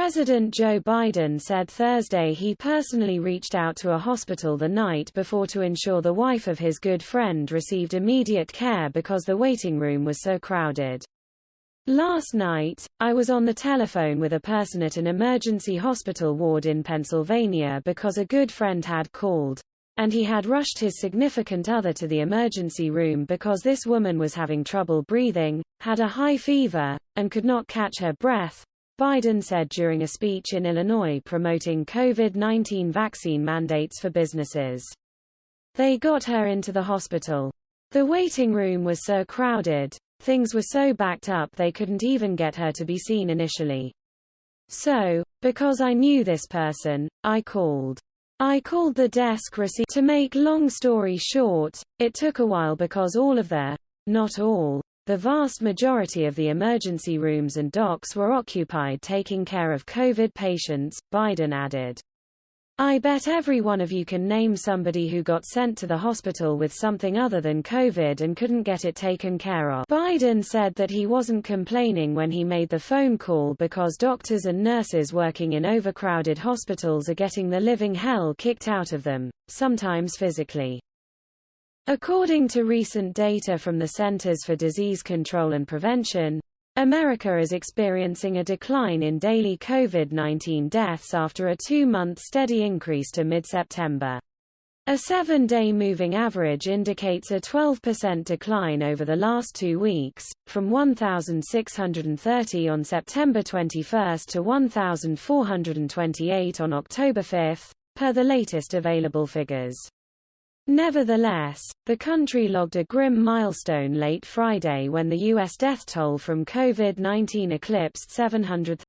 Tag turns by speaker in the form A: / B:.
A: President Joe Biden said Thursday he personally reached out to a hospital the night before to ensure the wife of his good friend received immediate care because the waiting room was so crowded. Last night, I was on the telephone with a person at an emergency hospital ward in Pennsylvania because a good friend had called, and he had rushed his significant other to the emergency room because this woman was having trouble breathing, had a high fever, and could not catch her breath, Biden said during a speech in Illinois promoting COVID-19 vaccine mandates for businesses. They got her into the hospital. The waiting room was so crowded. Things were so backed up they couldn't even get her to be seen initially. So, because I knew this person, I called. I called the desk receipt. To make long story short, it took a while because not all, the vast majority of the emergency rooms and docs were occupied taking care of COVID patients, Biden added. I bet every one of you can name somebody who got sent to the hospital with something other than COVID and couldn't get it taken care of. Biden said that he wasn't complaining when he made the phone call because doctors and nurses working in overcrowded hospitals are getting the living hell kicked out of them, sometimes physically. According to recent data from the Centers for Disease Control and Prevention, America is experiencing a decline in daily COVID-19 deaths after a 2-month steady increase to mid-September. A 7-day moving average indicates a 12% decline over the last 2 weeks, from 1,630 on September 21 to 1,428 on October 5, per the latest available figures. Nevertheless, the country logged a grim milestone late Friday when the U.S. death toll from COVID-19 eclipsed 700,000.